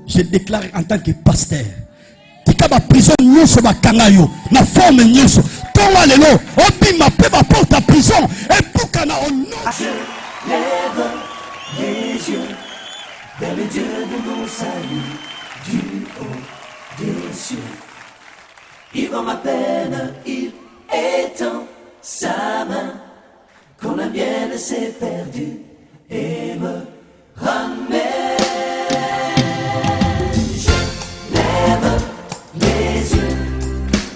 Je déclare en tant que pasteur. Tika ba prison nyonso ba kangayo na forme nyonso. Tonga lelo obima pe ba porte à prison et pour na on. Je lève les yeux vers le Dieu de mon salut, du haut des cieux. Il voit ma peine, il étend sa main quand la mienne s'est perdue et me ramène. Je lève les yeux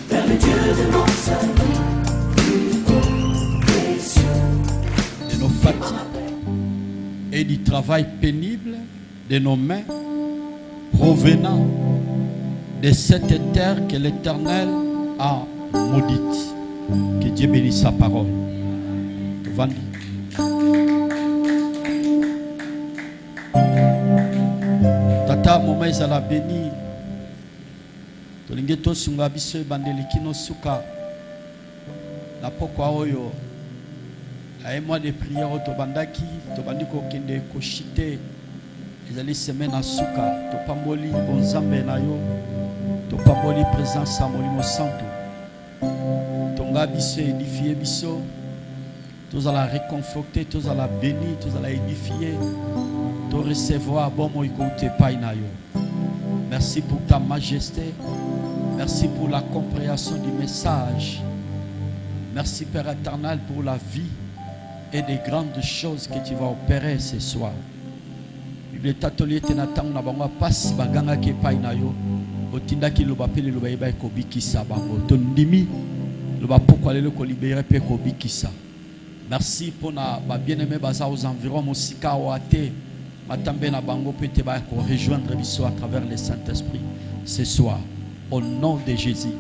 vers le Dieu de mon salut, du haut des cieux. De nos fatigues et du travail pénible de nos mains provenant de cette terre que l'Éternel a maudite. Que Dieu bénisse sa parole. Vandi. Tata moma ezala béni. Tolingi tosunga biso bandeliki no suka. Na pokwa oyo. Aye mois de prière au tobandaki, tobandiko kende koshite. Ezali semaine à suka, topamboli bonzambe na yo. Topamboli présence à Molimo Santo. Tonga biso édifier biso. Tous à la réconforter, tous à la bénir, tous à la édifier. Te recevoir bon moi écoute pas na yo. Merci pour ta majesté. Merci pour la compréhension du message. Merci Père éternel pour la vie et des grandes choses que tu vas opérer ce soir. Bible tatoli tenatang na bango passe baganga ke pa na yo. Otindaki lo bapeli lo bayeba ko bikisa bango. Tondimi lo ba pourquoi le ko libérer pe ko bikisa. Merci pour na ba bien-aimé baza aux environs mosika oate. Matambe na bango peut ba ko rejoindre biso à travers le Saint-Esprit ce soir. Au nom de Jésus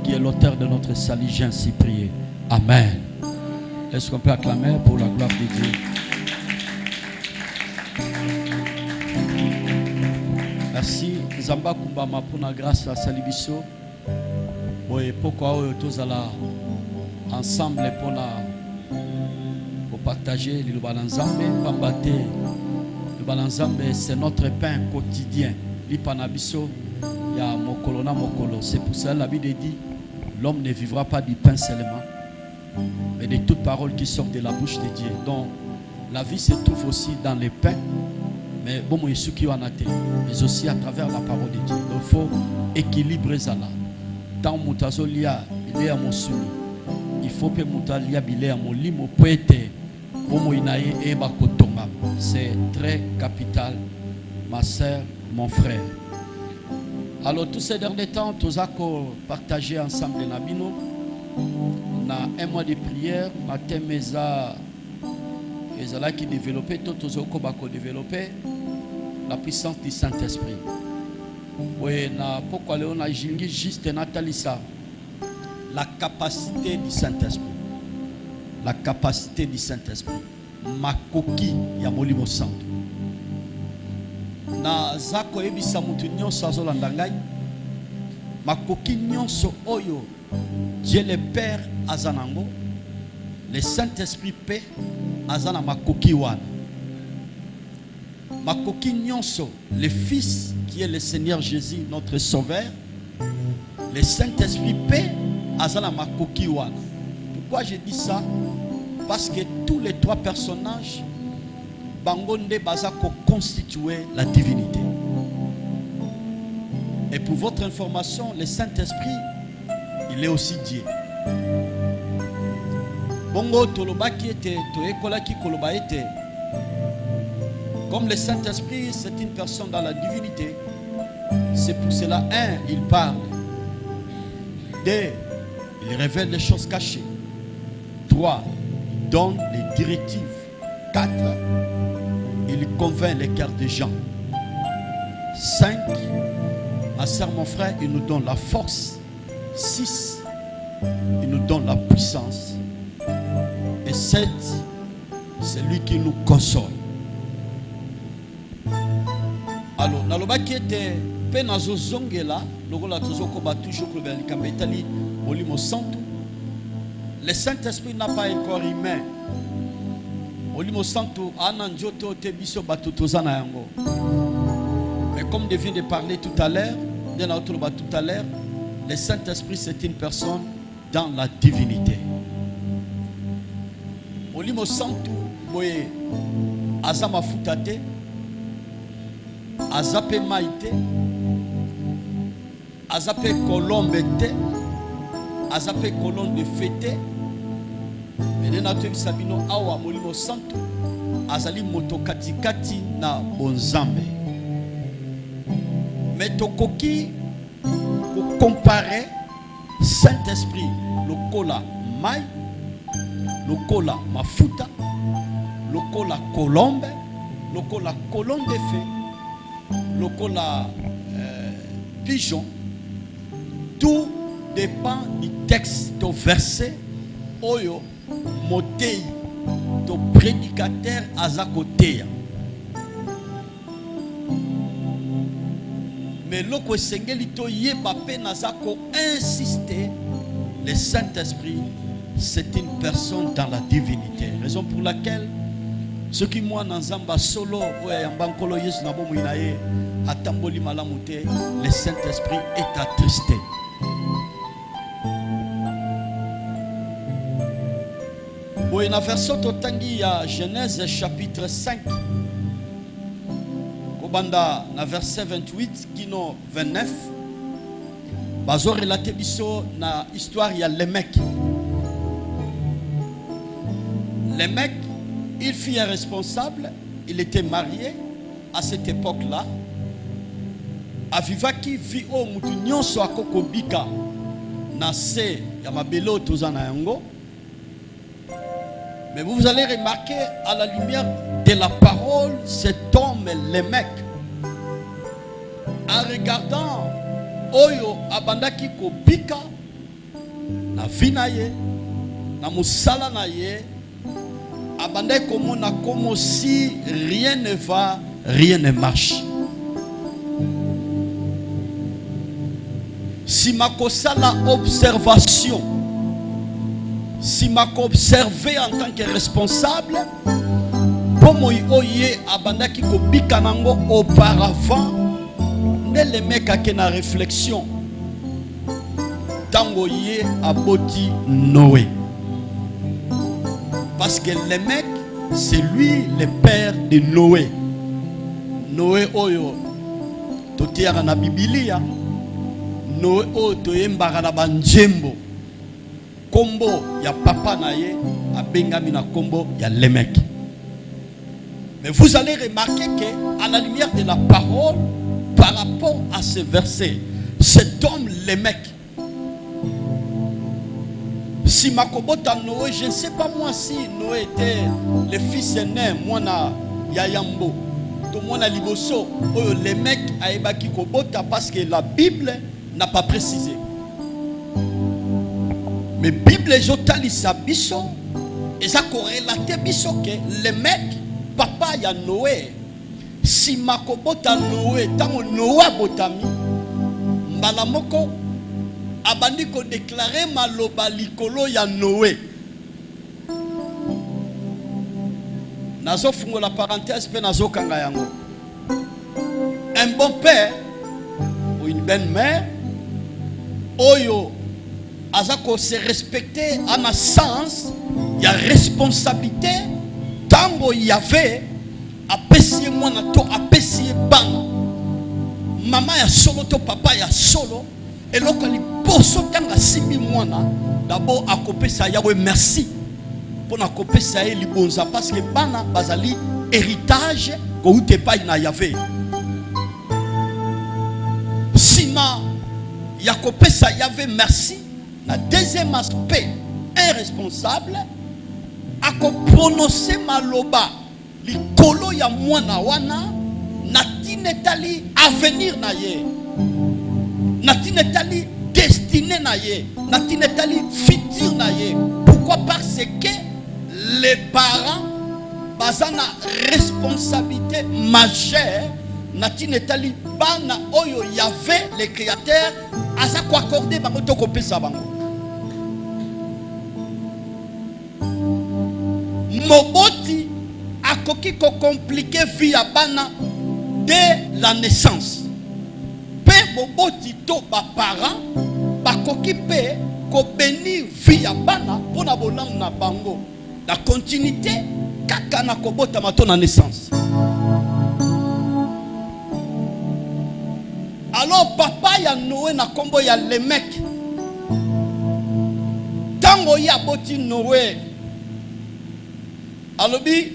qui est l'auteur de notre salut, j'ai ainsi prié. Amen. Est-ce qu'on peut acclamer pour la gloire de Dieu? Merci. Zamba Kumbama pour la grâce à Salibiso. Oui, pourquoi tous ensemble pour partager le balanzambe, pambate. Le balanzambe, c'est notre pain quotidien. L'ipanabiso, il y a mokolo na mokolo. C'est pour ça la Bible dit, l'homme ne vivra pas du pain seulement, mais de toute parole qui sort de la bouche de Dieu. Donc, la vie se trouve aussi dans le pain, mais bon, mais aussi à travers la parole de Dieu. Donc, il faut équilibrer ça là. Tant mutazolia, il est à mon souli. Il faut que mutalia bilé à mon limo poète. C'est très capital, ma soeur, mon frère. Alors, tous ces derniers temps, tous avons partagé ensemble les nabino. On a un mois de prière, matin, mais qui développé, tous avons développé la puissance du Saint-Esprit. Oui, pourquoi on a juste Natalisa, la capacité du Saint-Esprit. La capacité du Saint-Esprit. Ma coquille, ya molimo santo. Na zako ebisa mutu nyonso azolanda ngai. Ma coquille nyonso oyo Dieu le Père azanango. Le Saint-Esprit paix azana ma coquille wana. Ma coquille nyonso, le Fils qui est le Seigneur Jésus, notre Sauveur. Le Saint-Esprit paix azana ma coquille wana. Pourquoi je dis ça? Parce que tous les trois personnages Bangonde Bazako constituaient la divinité. Et pour votre information, le Saint-Esprit, il est aussi Dieu. Bongo Tolobaki était, Toekolaki Koloba était. Comme le Saint-Esprit, c'est une personne dans la divinité. C'est pour cela, il parle. 2, il révèle les choses cachées. 3, donne les directives. 4, il convainc les cœurs des gens. 5, ma soeur, mon frère, il nous donne la force. 6, il nous donne la puissance. Et 7, c'est lui qui nous console. Alors, naloba qui était penazo zongela, logola tozoko ba toujours le belkambetali molimo santo. Le Saint-Esprit n'a pas un corps humain. Molimo santo ananjoto te biso batutozana yango. Mais comme je viens de parler tout à l'heure, le Saint-Esprit c'est une personne dans la divinité. Olimo santu boye azama futate azape maite azape colombe te azape colombe fete mais notre sabino awa molimo santu azali moto katikati na bonzambe. Mais tokoki comparer Saint-Esprit lokola mai, lokola mafuta, lokola colombe, lokola colombe de feu, lokola pigeon. Tout dépend du texte, du verset oyo motei to prédicateur azakoteya. Mais loko esengeli to yeba pe nazako insister, le Saint-Esprit c'est une personne dans la divinité. Raison pour laquelle ceux qui moi nanzamba solo yambankolo yesu na bomo inaye atamboli malamu te, le Saint-Esprit est attristé. Boye na verset totangi ya Genèse chapitre 5. Kobanda na verset 28 kino 29. Bazo relate biso na histoire ya Lémec. Lémec, il fut un responsable, il était marié à cette époque-là. Avivaki fi o mutu nyonso akoko bika na se ya mabelo tozana yango. Mais vous allez remarquer à la lumière de la parole, cet homme Lémec, en regardant oyo abandaki ko bika na vinaye na musala na ye, abandaki komona comme si rien ne va, rien ne marche. Si ma kosala observation, si ma observé en tant que responsable, comme oye abandaki ko bika nango auparavant, ne le mec a na réflexion. Tango ye aboti Noé. Parce que le mec, c'est lui le père de Noé. Noé oyo totiara na Biblia. Noé oyo toyembaka na banjembo. Kombo ya papa na ye abengami na kombo ya Lémec. Mais vous allez remarquer que à la lumière de la parole, par rapport à ce verset, cet homme Lémec, si Makobota Noé, je ne sais pas moi si Noé était le fils aîné, moi na Yayambo, to moi na Liboso, Lémec a ebaki Kobota parce que la Bible n'a pas précisé. Mais la Bible jotali sa biso et ça corrélate biso que Lémec papa ya Noé. Si Makobota Noé tango Noé botami mbala moko abandi ko déclarer maloba likolo ya Noé. Nazo fungo la parenthèse pe nazo kanga yango. Un bon père ou une bonne mère oyo azako se respecter à ma sens, il y a responsabilité tango y avait apesier mwana to apesier bana. Mama ya solo to papa ya solo et lokali poso tanga simbi mwana d'abord akopesa yawe merci pour na kopesa ye libonza parce que bana bazali héritage ko ute pa na yave. Sima ya kopesa yave merci. Na deuxième aspect, un responsable a prononcer maloba likolo ya mwana wana natinetali avenir na ye, natinetali destiné na ye, natinetali futur na ye. Pourquoi? Parce que les parents bazana responsabilité majeure natinetali bana oyo yave le créateur asa ko accorder bango to ko pesa bango. Moboti akoki ko compliquer vie ya bana dès la naissance. Pe boboti to ba parents bakoki pe ko bénir vie ya bana pona bolam na bango. La continuité kaka na kobota mato na naissance. Alors papa ya Noé na kombo ya Lémec. Tango ya boti Noé. Alobi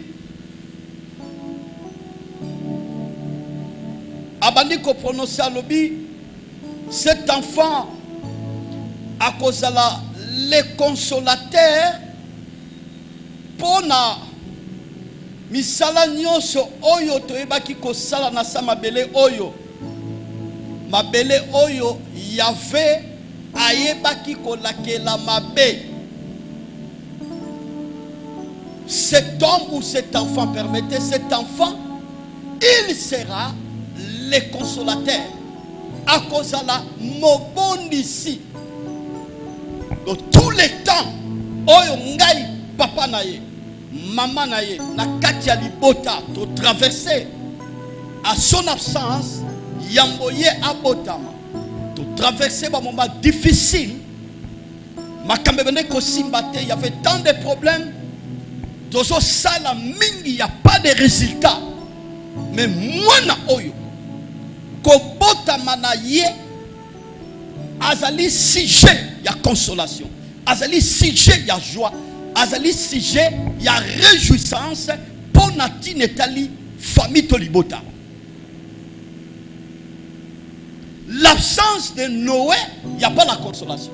abandi ko prononcer alobi cet enfant à cause le consolateur pona misala nyonso oyo toyebaki kosala na sa mabele oyo Yahvé ayebaki kolakela mabe. Cet homme ou cet enfant, permettez, cet enfant, il sera le consolateur. À cause de la mobondisi. De tous les temps, oyo ngai papa naye, maman naye, na katia libota, to traverser à son absence, yamboye abotama. To traverser un moment difficile. Il y avait tant de problèmes. Dozo sala mingi, il n'y a pas de résultat. Mais moi na oyo kobotama na ye azali sujet ya consolation, azali sujet ya joie, azali sujet ya réjouissance pour nati netali famille tolibota. L'absence de Noé, il n'y a pas la consolation.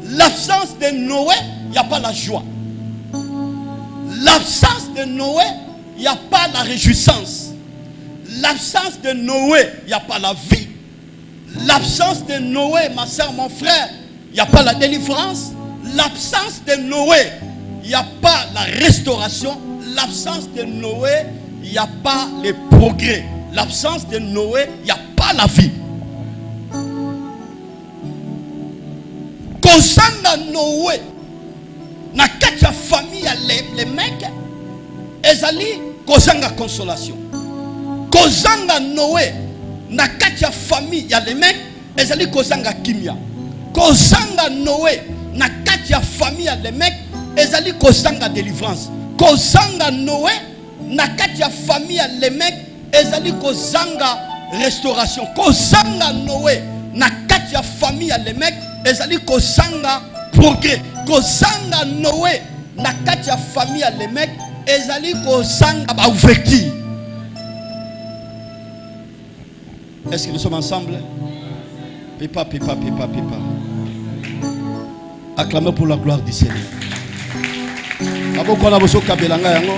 L'absence de Noé, il n'y a pas la joie. L'absence de Noé, il n'y a pas la réjouissance. L'absence de Noé, il n'y a pas la vie. L'absence de Noé, ma soeur, mon frère, il n'y a pas la délivrance. L'absence de Noé, il n'y a pas la restauration. L'absence de Noé, il n'y a pas le progrès. L'absence de Noé, il n'y a pas la vie. Kozanga Noé, na katia famille les mecs, ezali kozanga consolation. Kozanga Noé, na katia famille les mecs, ezali kozanga kimia. Kozanga Noé, na katia famille les mecs, ezali kozanga délivrance. Kozanga Noé, na katia famille les mecs, ezali kozanga restauration. Kozanga Noé na kati ya famille les mecs ezali kozanga progrès. Kozanga Noé na kati ya famille les mecs ezali kozanga ba ouverture. Est-ce que nous sommes ensemble? Pipa. Acclamez pour la gloire du Seigneur. Aboko na boso kabelanga yango.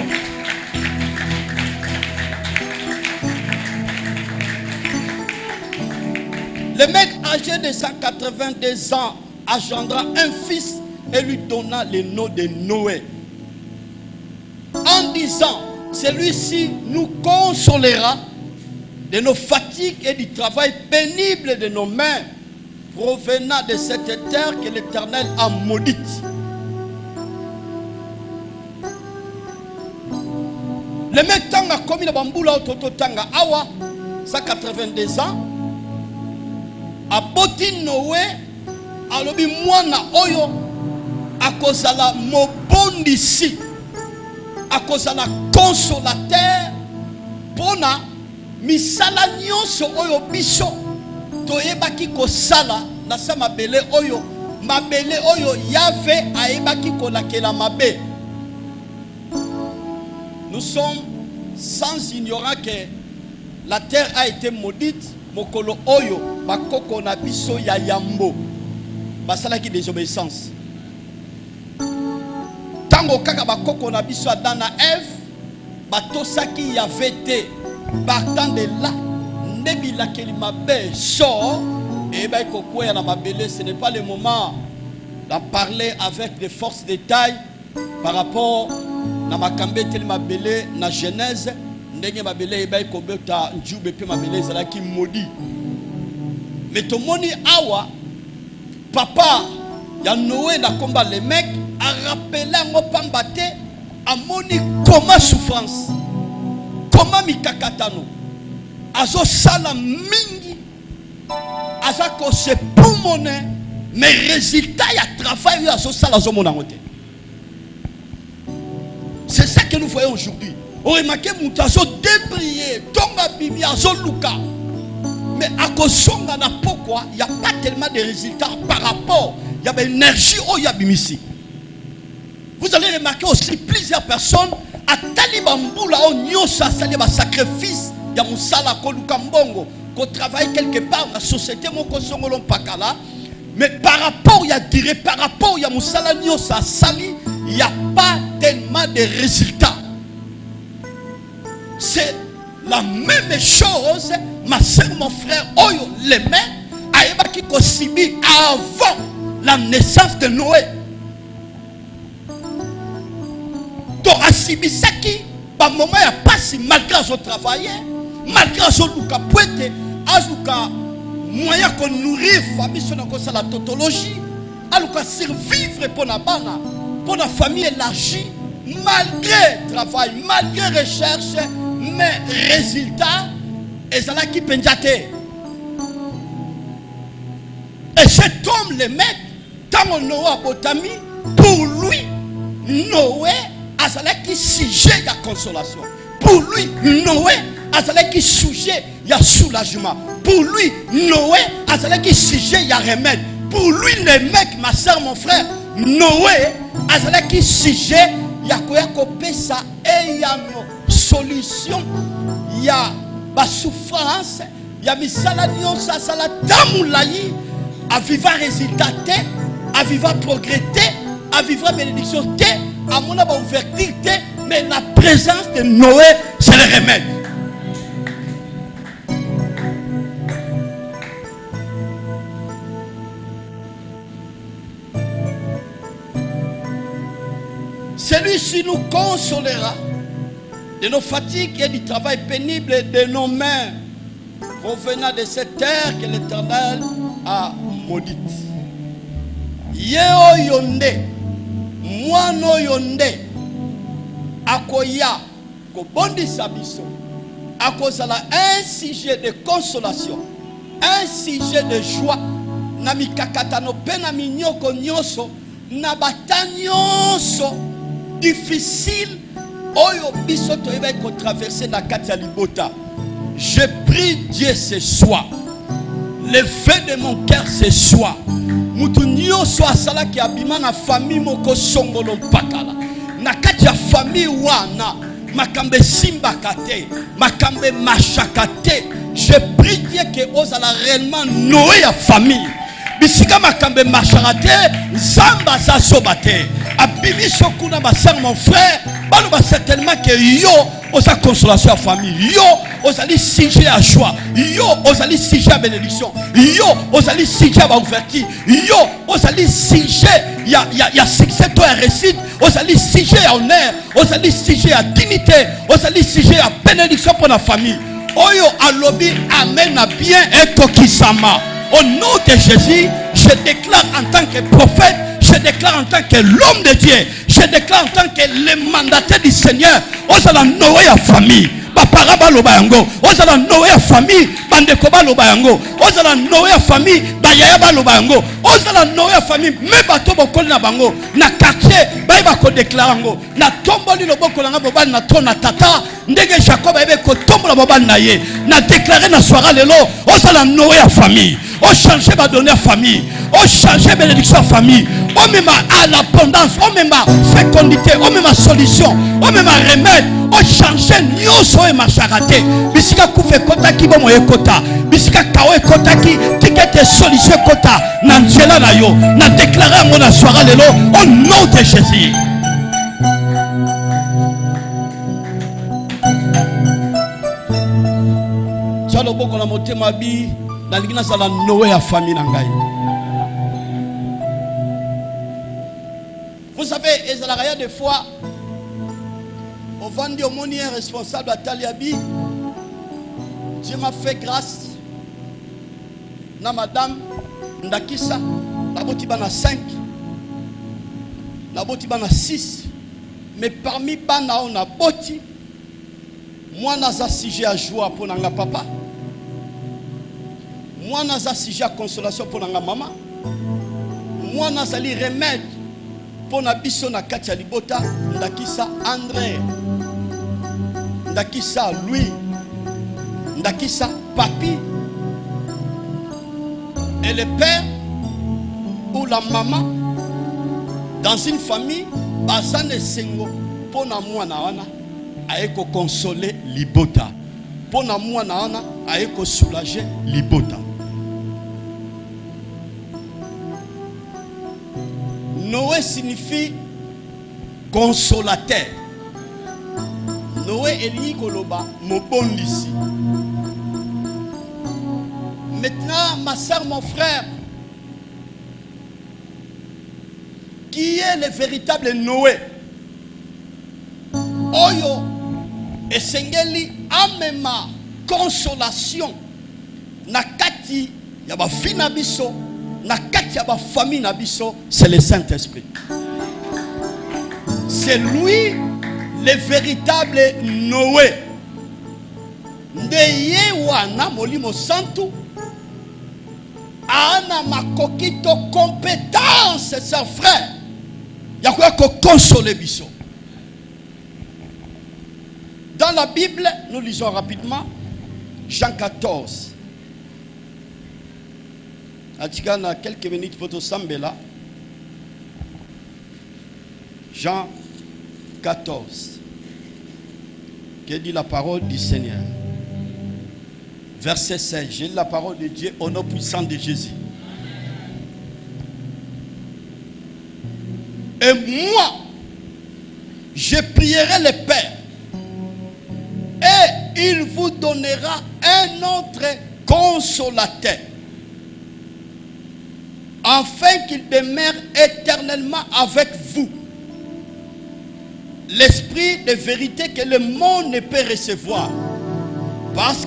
Le mec âgé de 182 ans engendra un fils et lui donna le nom de Noé. En disant, celui-ci nous consolera de nos fatigues et du travail pénible de nos mains, provenant de cette terre que l'Éternel a maudite. Le mec tanga commis la bamboula autoto tanga awa 182 ans. Aboti Noé alobi mwana oyo akozala mobondisi, akozala consolateur pona misala nyonso oyo biso toyebaki kosala na sa mabele oyo Yahvé ayebaki kolakela mabe. Nous sommes sans ignorer que la terre a été maudite. Mokolo oyo bakoko na biso ya yambo basalaki désobéissance. Tango kaka bakoko na biso Adam na Ève batosaki Yahvé te. Partant de là, nebila kelima be sort et ba kokoya na mabele. Ce n'est pas le moment d'en parler avec des forces de taille par rapport na makambe tel mabele na Genèse. Ndenge mabele eba ikobeta njube pe mabele ezalaki maudit. Mais tomoni awa papa ya Noé na komba le mec a rappelé ngo pamba te amoni comment souffrance Thomas Mikakatano azo sala mingi azako se pulmoner mais résultat ya travail azo sala azo monangote. C'est ça que nous voyons aujourd'hui. On remarque que azo débriller tonga bibi azo luka mais à cause na pourquoi il y a pas tellement de résultats par rapport il y a une énergie au yabimisi. Vous allez remarquer aussi plusieurs personnes à Talibamboula au nyosa saliba sacrifice ya musala ko lukambongo ko travaille quelque part dans la société moko songolo pakala mais par rapport ya dire par rapport ya musala nyosa sali il y a pas tellement de résultats. C'est la même chose ma soeur mon frère oyo les mains aeba ki ko sibi avant la naissance de Noé. Donc à Sibisaki, par moment il n'y a pas si malgré son travail, malgré son luka pointe, azuka moyen qu'on nourrit famille sur la tautologie, azuka survivre pour la bana, pour la famille élargie, malgré travail, malgré recherche, mais résultat, et ça là qui pendjate. Et cet homme, le mec, tant Noé Botami, pour lui, Noé azalaki sujet ya consolation. Pour lui, Noé azalaki sujet ya soulagement. Pour lui, Noé azalaki sujet ya remède. Pour lui, les mecs, ma soeur, mon frère, Noé azalaki sujet ya koya kopesa et ya no solution ya ba souffrance ya misala nyonso sala tamulayi à vivre résultat te, à vivre progrès te, à vivre bénédiction te, à mon ouverture te, mais la présence de Noé c'est le remède. Celui-ci nous consolera de nos fatigues et du travail pénible de nos mains provenant de cette terre que l'Éternel a maudite. Yeo yonde, moano yonde, akoya, kobondi sabiso, akozala un sujet de consolation, un sujet de joie, namikakatano pena minyoko nyoso, nabata nyoso, difficile, oyo biso toyeba ko traverser la kati ya libota. Je prie Dieu ce soir. Le fait de mon cœur ce soir. Mutu nyoso asala ki abima na famille moko songolo pakala. Na kati ya famille wana makambe simba kate, makambe machakate. Je prie Dieu que ozala réellement Noé ya famille. Bisika makambe machakate, zamba za sobate. Abimi sokuna basang mon frère, baloba certainement que yo osa consolation à famille, yo osali sujet à joie, yo osali sujet à bénédiction, yo osali sujet à ouverture, yo osali sujet ya succès toi à réussite, osali sujet à honneur, osali sujet à dignité, osali sujet à bénédiction pour la famille. Oyo alobi amen à bien et kokisama. Au nom de Jésus, je déclare en tant que prophète, je déclare en tant que l'homme de Dieu, je déclare en tant que le mandataire du Seigneur, osala Noé à famille, bapara baloba yango, osala Noé à famille, bandeko baloba yango, osala Noé à famille, bayaya baloba yango, osala Noé à famille, me bato bokoli na bango, na quartier, baye bako déclare yango, na tomboli loboko langa bobali na to na tata, ndenge Jacob ayebe ko tombola bobali na ye, na déclarer na soira lelo, osala Noé à famille. On change ma donner à famille, on change bénédiction à famille, on met à l'abondance, on met ma fécondité, on met ma solution, on met ma remède, on change nyoso et ma charité. Bisika koufe kota ki bomo ekota, bisika kawe kota ki tikete solution kota, nanjela na yo, na déclarer à mon assoira lelo au nom de Jésus. Tchalo boko na motema bi. La Noé à famille nangai. Vous savez, il y a des fois, au vendu au monier responsable à Taliabi, Dieu m'a fait grâce. Na madame Ndakisa, la botibana 5, la botibana 6, mais parmi bana on a boti, Moi naza sujet à joie pour nanga papa. Moi naza sujet à consolation pour nanga maman. Moi nazali remède pour na biso na kati ya libota. Ndakisa André, ndakisa Louis, ndakisa Papi. Et le père ou la maman dans une famille bazane sengo pour na mwana wana aeko consoler libota, pour na mwana wana aeko soulager libota. Noé signifie consolateur. Noé elingi koloba mobondisi. Maintenant, ma soeur, mon frère, qui est le véritable Noé? Oyo esengeli amema consolation na kati ya ba fina biso, na kati ya ba famille na biso, c'est le Saint-Esprit. C'est lui le véritable Noé. Ndeye wana molimo santu ana makokito compétence, ses frères. Ya quoi ko consoler biso. Dans la Bible, nous lisons rapidement Jean 14. Atikana quelques minutes pour Sambela. Jean 14. Que dit la parole du Seigneur? Verset 16. J'ai la parole de Dieu au nom puissant de Jésus. Et moi, je prierai le Père, et il vous donnera un autre consolateur, afin qu'il demeure éternellement avec vous. L'esprit de vérité que le monde ne peut recevoir, parce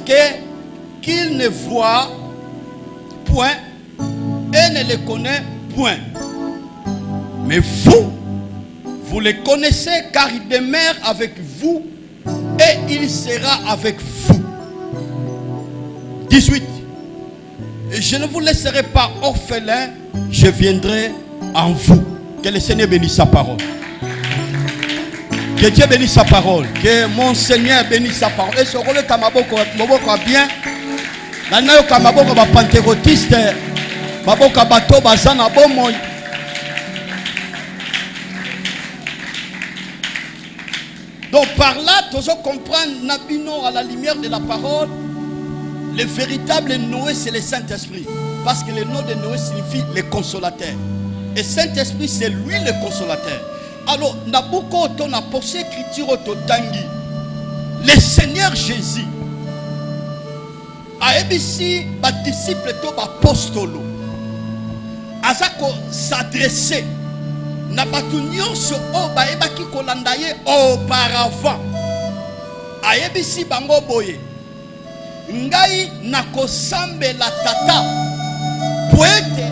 qu'il ne voit point et ne le connaît point. Mais vous le connaissez, car il demeure avec vous et il sera avec vous. 18. Et je ne vous laisserai pas orphelin, je viendrai en vous. Que le Seigneur bénisse sa parole. Que Dieu bénisse sa parole. Que mon Seigneur bénisse sa parole. Et ce rôle est à maboko bien. Nanayo kamaboko ba pentecôtiste, baboka bato bazana bomoy. Donc par là, tu dois comprendre Nabino à la lumière de la parole. Le véritable Noé, c'est le Saint-Esprit. Parce que le nom de Noé signifie le consolateur. Et Saint-Esprit, c'est lui le consolateur. Alors, Nabucco, on a posé écriture au Totangi. Le Seigneur Jésus a ébissi les disciples de l'apostolo. Azako s'adresser. Nabatunion sur Oba Ebaki Kolandaye auparavant. A ébissi bango boye. Ngai nakosambe la tata. Poete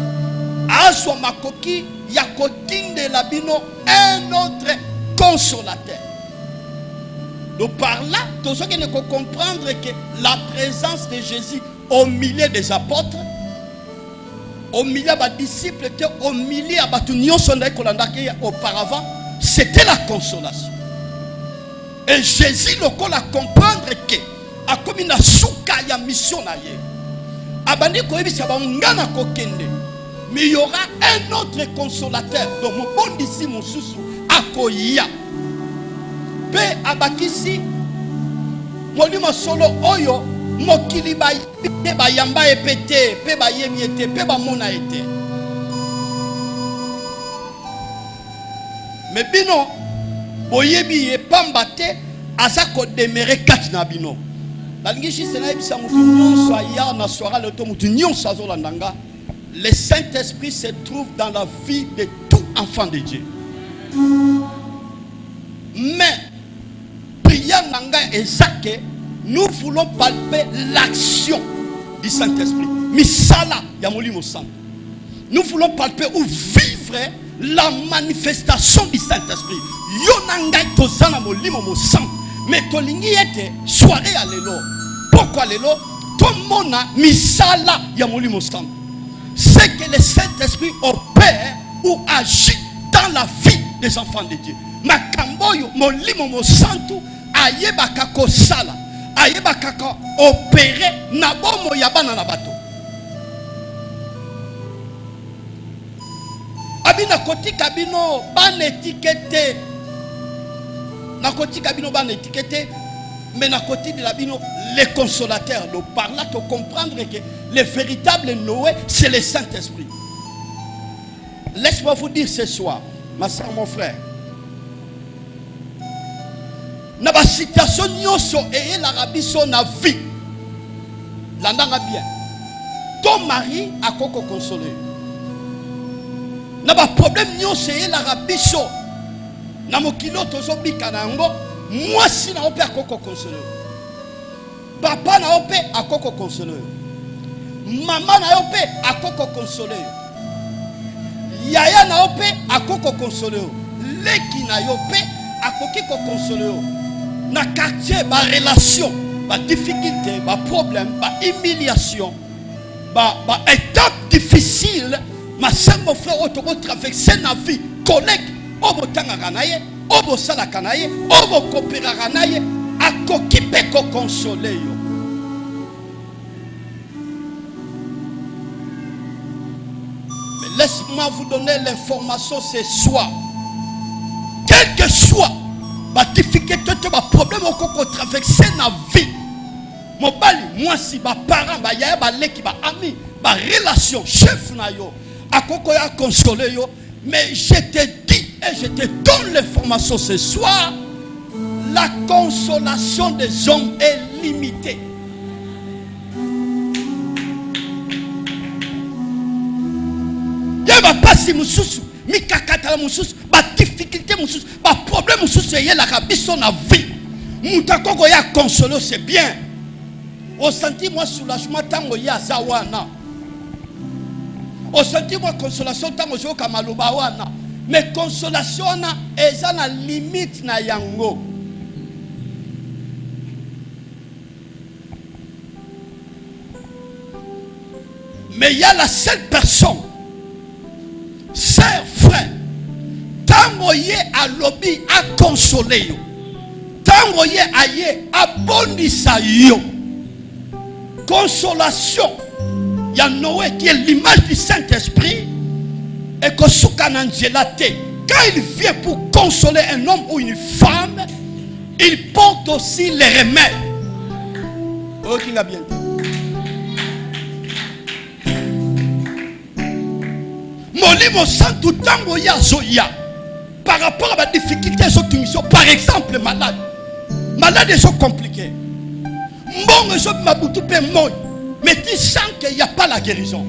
aswa makoki yakotinde labino un autre consolateur. Donc par là, tout ce qui ne peut comprendre que la présence de Jésus au milieu des apôtres, au milieu des disciples, au milieu des auparavant, c'était la consolation. Et Jésus le a comprendre que a comme une souka ya mission na ye. Abandi ko ebisa ba ngana ko kende. Mais il y aura un autre consolateur. Donc mon bon d'ici mon susu akoya. Pe abakisi molimo solo oyo mokili ba yamba epete pe ba yemiete pe ba mona ete. Mais bino boyebi e pambate azako demere katina bino. Le Saint-Esprit se trouve dans la vie de tout enfant de Dieu. Mais, priant Nanga et Zake, nous voulons palper l'action du Saint-Esprit. Misala Yamolimo Sang. Nous voulons palper ou vivre la manifestation du Saint-Esprit. Yonanga Tozana Molimo Sang. Mais tolingi ete soirée à l'élo. Pourquoi l'élo? Tout le monde a misala ya molimo santo. C'est que le Saint-Esprit opère ou agit dans la vie des enfants de Dieu. Makamboyo molimo mo santo ayebaka ko sala, ayebaka ko opérer na bomo ya bana na bato. Abina kotika bino ban étiqueté. Na kotika bino ban étiqueté, mais na kotika de la bino les consolateurs. Donc par là tu comprendre que le véritable Noé c'est le Saint-Esprit. Laisse-moi vous dire ce soir, ma soeur, mon frère. Na ba situation nyonso et la rabiso na vie. Landanga bien. Ton mari a koko consoler. Na ba problème nyonso et la rabiso. Na mokilo tozo bika na ngo, moi si na ope a koko consoler. Papa na ope a koko consoler. Maman na ope a koko consoler. Yaya na ope a koko consoler. Leki na yope a koko consoler. Na quartier, ba relation, ba difficulté, ba problème, ba humiliation, ba étape difficile, ma soeur, mon frère, on traverser na vie, collègue, obo tanga kanaye, obo sala kanaye, obo kopera kanaye, a kokipe ko consoler yo. Mais laisse-moi vous donner l'information ce soir. Quel que soit ba difficulté, ba problème qu'on traverse na vie. Mobali, moi si ba parents, ba yaya, ba leki, ba ami, ba relation, chef na yo, a koko ya consoler yo. Mais je te dis et je te donne l'information ce soir, la consolation des hommes est limitée. Yaba pasi mususu, mikakata mususu, ba difficulté mususu, ba problème mususu yé la rabiso na vie. Mutakoko ya consoler c'est bien. Au senti moi soulagement tango ya zawana. Au senti moi consolation tango jo kamaloba wana. Mais consolation na eza na limite na yango. Mais il y a la seule personne, sœur, frère, tango ye a lobby a consoler yo, tango ye a ye a bondisa yo. Consolation, il y a Noé qui est l'image du Saint-Esprit et que Soukanangelate, quand il vient pour consoler un homme ou une femme, il porte aussi les remèdes. Oh, qui l'a bien dit. Molimo santo tango ya zoya par rapport à la difficulté par exemple malade est compliqué. Bon je m'aboutou pe moi mais tu sens qu'il n'y a pas la guérison.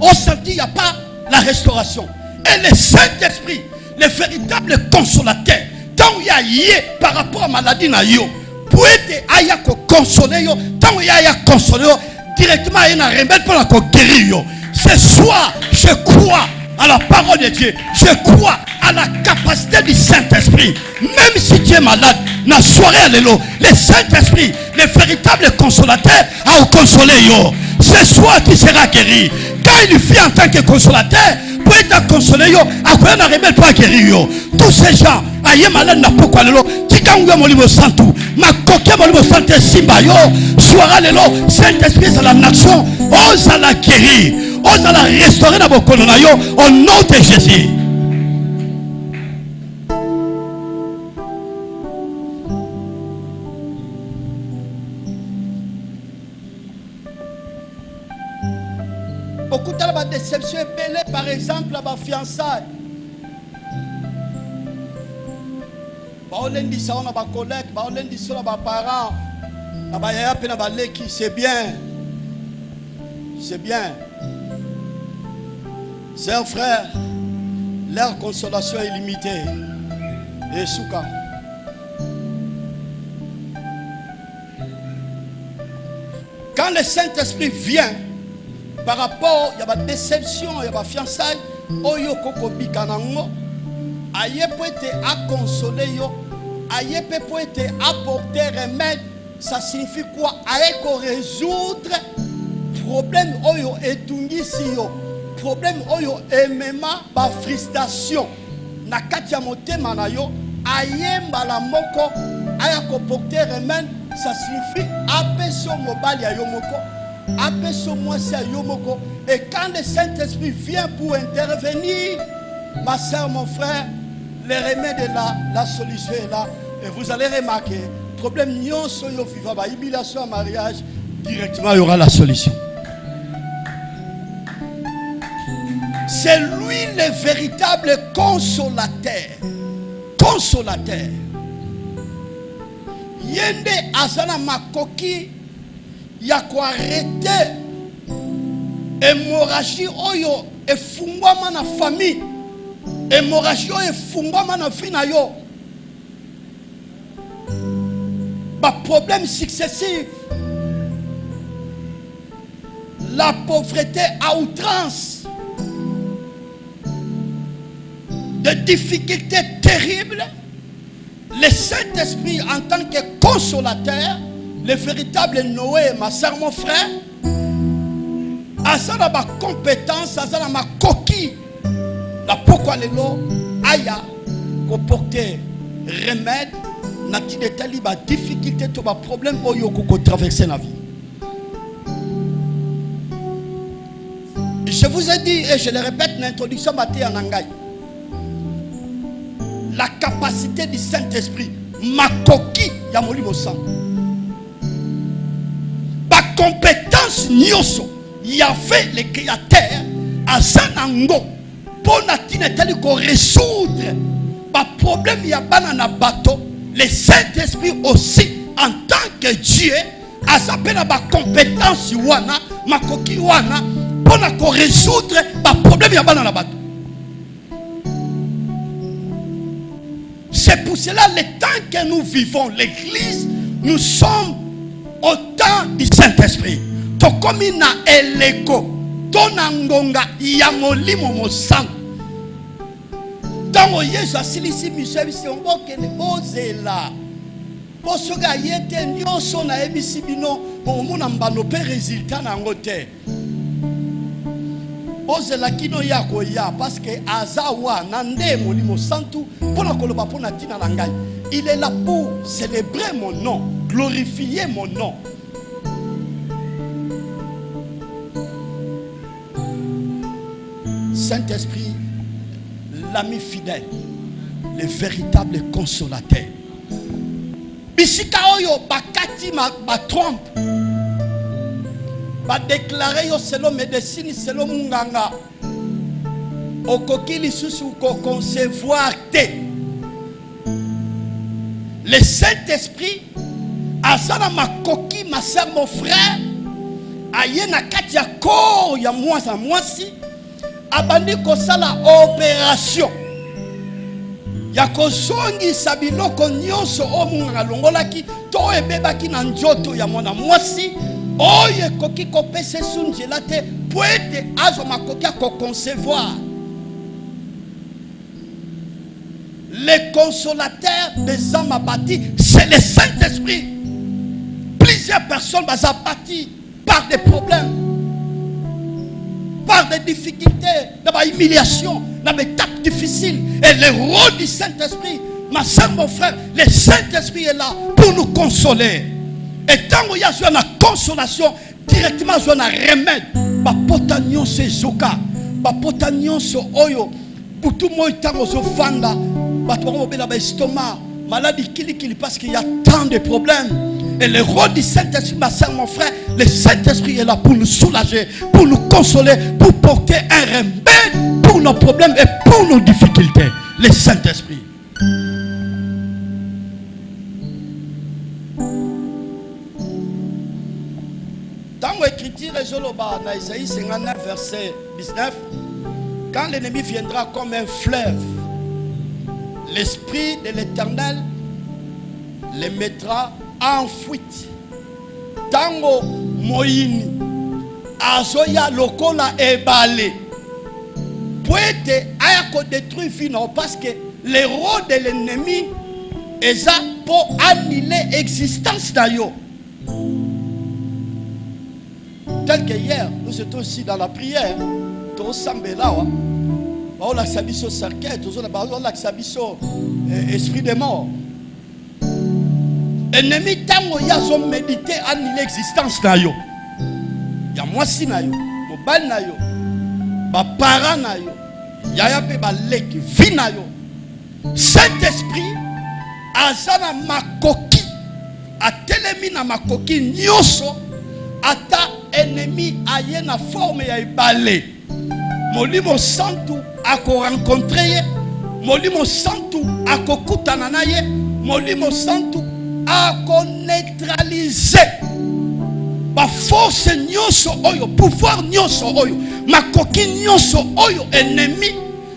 On sent qu'il n'y a pas la restauration. Et le Saint-Esprit, le véritable consolateur, tant il y a yé par rapport à la maladie na yo, pour être aya ko consoler yo, tant il y a consoler yo directement il y a un remède pour la guérir yo. Ce soir, je crois à la parole de Dieu. Je crois à la capacité du Saint-Esprit. Même si tu es malade, na soirée à l'élo, le Saint-Esprit, le véritable consolateur, a consolé yo. Ce soir, tu seras guéri. Quand il vient en tant que consolateur, pour être consolé yo, à quoi on a remède pour guérir yo. Tous ces gens, aïe malade n'a pourquoi l'élo, qui gagne mon livre santo, ma coquille mon livre santo simba yo, soirée l'élo, Saint-Esprit, c'est la nation, ose à la guérir. Ose la restaurer dans vos colonnes au nom de Jésus. Beaucoup de la déception est belle, par exemple, la fiançailles. On dit ça, on a des collègues, on dit ça, on a des parents, c'est bien. C'est bien. Chers frères, leur consolation est limitée. Et souka. Quand le Saint-Esprit vient, par rapport, il y a des déceptions, il y a des fiançailles, oyo koko bikanango, aye poete a consoler yo, aye pe pour être apporter remède, ça signifie quoi? Aye ko résoudre problème oyo etungisi yo, problème oyo emema ba frustration na kati ya motema na yo, aye mbala moko aya ko porter remède, ça signifie apeso mobali ya yo moko, apeso mwasi ya yo moko. Et quand le Saint-Esprit vient pour intervenir, ma soeur, mon frère, le remède est là, la solution est là. Et vous allez remarquer, problème nyonso yo viva ba humiliation à mariage, directement il y aura la solution. C'est lui le véritable consolateur. Consolateur. Yende azana makoki ya ko arrêter hémorragie oyo efungwama na famille, hémorragie oyo efungwama na vie na yo, ba problème successif, la pauvreté à outrance, des difficultés terribles. Le Saint-Esprit en tant que consolateur, le véritable Noé, ma soeur, mon frère, azana ba compétence, azana ma coquille. La pourquoi les lots aya ko porter remède na ti detali ba difficulté to ba problème oyo ko traverser la vie. Je vous ai dit et je le répète l'introduction matin en anglais. La capacité du Saint-Esprit, ma coquille ya molimo sang. Ba compétence nyoso Yahvé le créateur a sanango pour n'atteindre ko résoudre pas problème ya banana bateau. Le Saint-Esprit aussi en tant que Dieu a s'appelle ba compétence wana makoki wana pour na ko résoudre pas problème ya banana bateau. C'est pour cela le temps que nous vivons l'église, nous sommes au temps du Saint-Esprit. Tokomi na eleko tona ngonga ya molimo mosantu. Tango Yesu asilisi misebisi omboke ne bozela. Bosoga yete nyonso na ebisi bino omona mbano pe résultat na ngote. Bozela kino yako ya parce que azawa na nde molimo santu pona koloba pona tina na ngai. Il est là pour célébrer mon nom, glorifier mon nom. Saint-Esprit, l'ami fidèle, le véritable consolateur. Bisika oyo bakati ma trompe. Ba déclarer yo selon médecine, selon munganga. Okoki lisusu ko concevoir te. Le Saint-Esprit azana makoki ma soeur mon frère ayena kati ya corps ya mwasa mwasi abandi kosala opération ya kozongisa biloko nyonso omunga longolaki to ebebaki na njoto ya mwana mwasi oyo ekoki kopesa sunjela te po ete azwa makoki ya koconcevoir. Le consolateur des âmes abattues, c'est le Saint-Esprit. Plusieurs personnes sont abattues par des problèmes, par des difficultés, par des humiliations, dans des étapes difficiles. Et le rôle du Saint-Esprit, ma soeur, mon frère, le Saint-Esprit est là pour nous consoler. Et tant qu'il y a une consolation, directement il y a un remède. Ma potagnon c'est zoka, ma potagnon c'est oyo. Pour tout le monde, il y a un estomac, maladie qui parce qu'il y a tant de problèmes. Et le rôle du Saint-Esprit, ma soeur, mon frère, le Saint-Esprit est là pour nous soulager, pour nous consoler, pour porter un remède pour nos problèmes et pour nos difficultés. Le Saint-Esprit. Dans l'écriture, dans Isaïe 59, verset 19, quand l'ennemi viendra comme un fleuve, l'Esprit de l'Éternel les mettra en fuite. Tango moyini azoya lokola ebale pour être ayako détruire fino parce que le rôle de l'ennemi Et ça pour annuler l'existence d'ayo. Tel que hier, nous étions aussi dans la prière. Tout semble là. On a sabiso cercueil, on a sabiso esprit de mort. Ennemi tango ya zo méditer annuler l'existence d'ayo. Ya mwasi na yo, mobali na yo, ba parents na yo, ya pe ba leki vi na yo. Cet esprit azana makoki, atelemi na makoki nyoso, ata ennemi aye na forme ya ibale. Molimo santu ako rencontrer ye, molimo santu ako kutana na ye, molimo santu ako neutraliser. Ba force nyonso oyo, pouvoir nyonso oyo, makoki nyonso oyo ennemi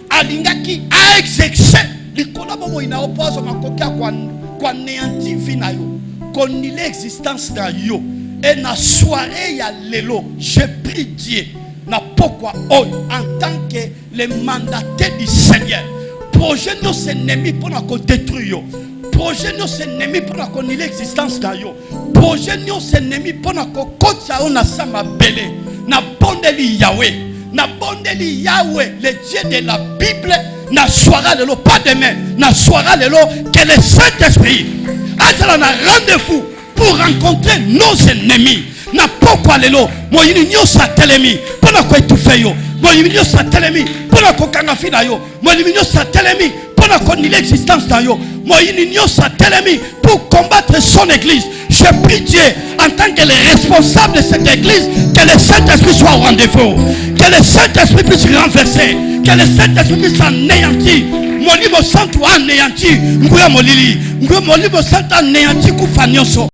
alingaki a exercer likolo bomo ina oppose makoki kwa néanti vi na yo, konile existence na yo. Et na soirée ya lelo, je prie Dieu na pourquoi oyo en tant que le mandaté du Seigneur, projet nos ennemis pour na ko détruire. Projet nos ennemis pour connaître l'existence d'ayo. Projet nos ennemis pour kocha na sama belé. Na bondeli Yahweh. Na bondeli Yahweh, le Dieu de la Bible. Na soira lelo, pas demain. Na soira lelo, que le Saint-Esprit a un rendez-vous pour rencontrer nos ennemis. Na pourquoi lelo, moi il n'y a pas de télémi. Pour na ko étouffer yo. Moi il n'y a pas de télémi. Pour na ko kangafina yo. Moi il n'y a pas de télémi. Pour na connaître l'existence d'ayo. Moi, il n'y a pas pour combattre son église. Je prie Dieu en tant que le responsable de cette église, que le Saint-Esprit soit au rendez-vous, que le Saint-Esprit puisse renverser, que le Saint-Esprit puisse anéantir. Molimo santo anéanti, nguya molili, nguya molimo santo anéanti kufanyoso,